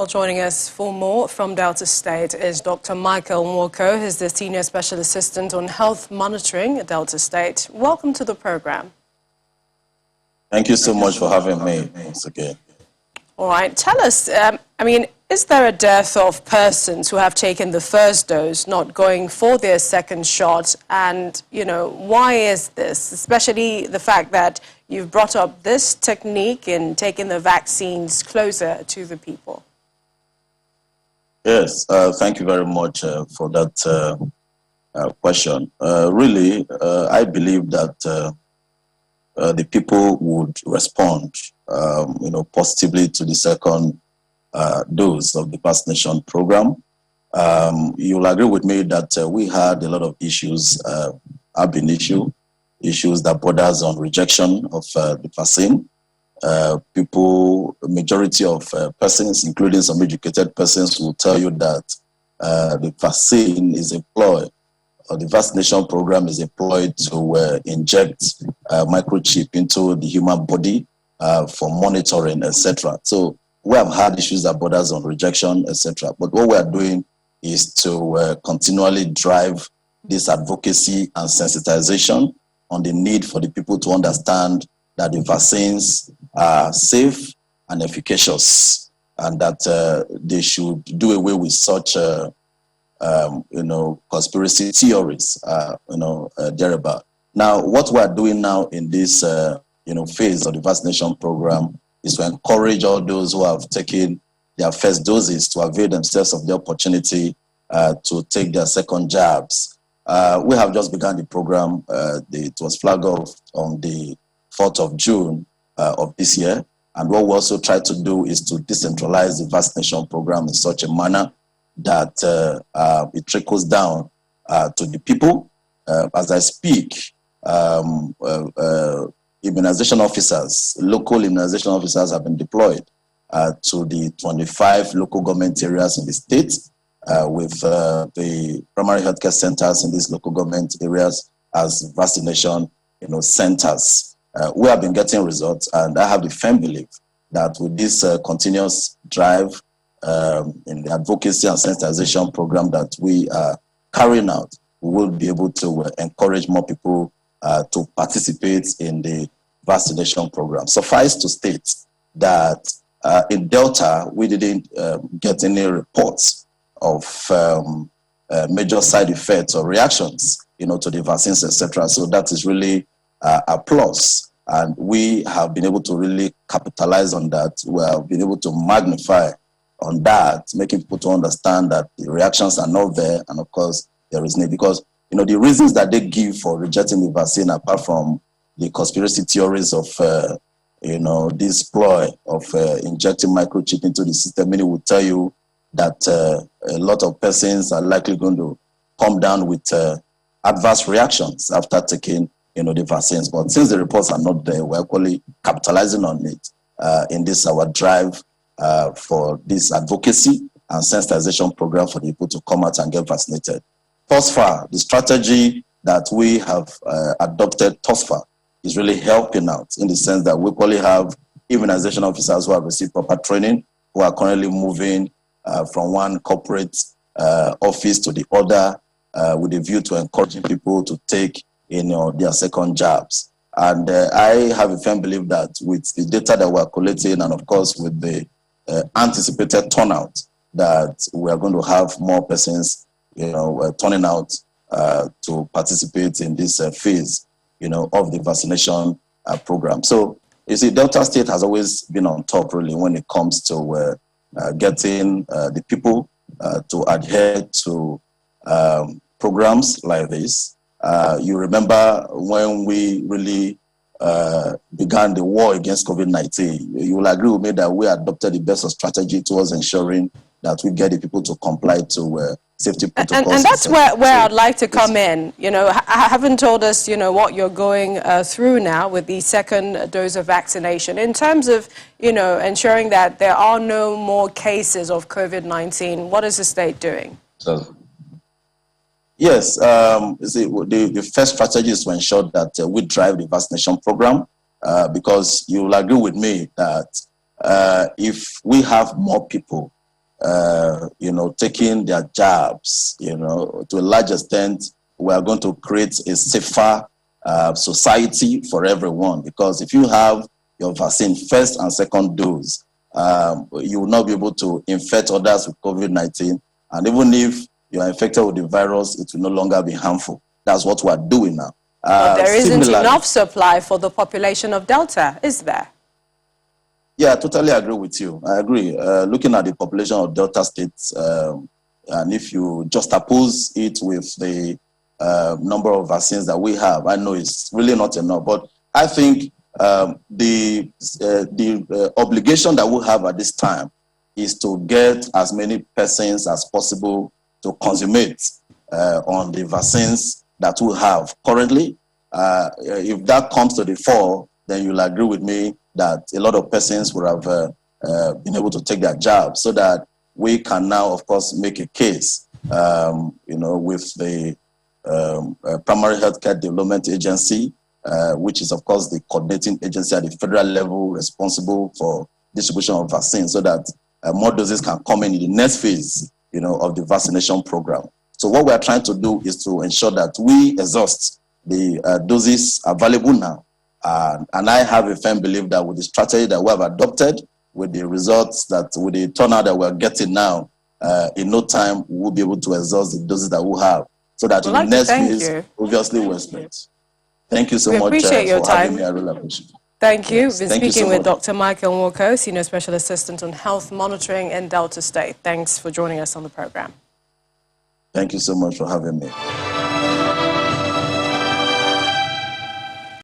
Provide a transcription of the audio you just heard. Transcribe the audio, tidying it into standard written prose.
Well, joining us for more from Delta State is Dr. Michael Nwoko, who's the Senior Special Assistant on Health Monitoring at Delta State. Welcome to the program. Thank you so much for having me once again. All right, tell us, is there a dearth of persons who have taken the first dose not going for their second shot? And, why is this? Especially the fact that you've brought up this technique in taking the vaccines closer to the people. Yes, thank you very much for that question. Really, I believe that the people would respond, positively to the second dose of the vaccination program. You'll agree with me that we had a lot of issues, issues that borders on rejection of the vaccine. Majority of persons, including some educated persons, will tell you that the vaccine is employed, or the vaccination program is employed to inject microchip into the human body for monitoring, etc. So we have had issues that borders on rejection, etc. But what we are doing is to continually drive this advocacy and sensitization on the need for the people to understand that the vaccines are safe and efficacious, and that they should do away with such, conspiracy theories, thereabout. Now, what we are doing now in this, phase of the vaccination program is to encourage all those who have taken their first doses to avail themselves of the opportunity to take their second jabs. We have just begun the program. It was flagged off on the 4th of June of this year. And what we also try to do is to decentralize the vaccination program in such a manner that it trickles down to the people. As I speak, immunization officers, local immunization officers have been deployed to the 25 local government areas in the state with the primary healthcare centers in these local government areas as vaccination centers. We have been getting results, and I have the firm belief that with this continuous drive in the advocacy and sensitization program that we are carrying out, we will be able to encourage more people to participate in the vaccination program. Suffice to state that in Delta, we didn't get any reports of major side effects or reactions, to the vaccines, etc. So that is really a plus, and we have been able to really capitalize on that. We have been able to magnify on that, making people to understand that the reactions are not there, and of course there is need, because the reasons that they give for rejecting the vaccine, apart from the conspiracy theories of this ploy of injecting microchip into the system, many will tell you that a lot of persons are likely going to come down with adverse reactions after taking the vaccines. But since the reports are not there, we're equally capitalizing on it in this our drive for this advocacy and sensitization program for the people to come out and get vaccinated. Thus far, the strategy that we have adopted thus far is really helping out, in the sense that we equally have immunization officers who have received proper training, who are currently moving from one corporate office to the other with a view to encouraging people to take their second jabs. And I have a firm belief that with the data that we're collecting, and of course with the anticipated turnout, that we are going to have more persons turning out to participate in this phase of the vaccination program. So you see, Delta State has always been on top, really, when it comes to getting the people to adhere to programs like this. You remember when we really began the war against COVID-19, you will agree with me that we adopted the best of strategy towards ensuring that we get the people to comply to safety protocols. And that's where I'd like to come in. I haven't told us, what you're going through now with the second dose of vaccination in terms of, ensuring that there are no more cases of COVID-19. What is the state doing? Yes, the first strategy is to ensure that we drive the vaccination program, because you will agree with me that if we have more people taking their jabs, to a large extent, we are going to create a safer society for everyone. Because if you have your vaccine first and second dose, you will not be able to infect others with COVID-19. And even if you are infected with the virus, it will no longer be harmful. That's what we are doing now. But there isn't enough supply for the population of Delta, is there? Yeah, I totally agree with you. I agree. Looking at the population of Delta states, and if you juxtapose it with the number of vaccines that we have, I know it's really not enough. But I think the obligation that we have at this time is to get as many persons as possible to consummate on the vaccines that we have currently. If that comes to the fore, then you'll agree with me that a lot of persons would have been able to take their job, so that we can now, of course, make a case, with the Primary Healthcare Development Agency, which is, of course, the coordinating agency at the federal level responsible for distribution of vaccines, so that more doses can come in the next phase, of the vaccination program. So what we are trying to do is to ensure that we exhaust the doses available now. And I have a firm belief that with the strategy that we have adopted, with the results with the turnout that we're getting now, in no time we'll be able to exhaust the doses that we have. So that in the next phase, obviously, we'll expect. Thank you so much appreciate your for having me. I really appreciate it. Thank you. We've been speaking with much. Dr. Michael Nwoko, Senior Special Assistant on Health Monitoring in Delta State. Thanks for joining us on the program. Thank you so much for having me.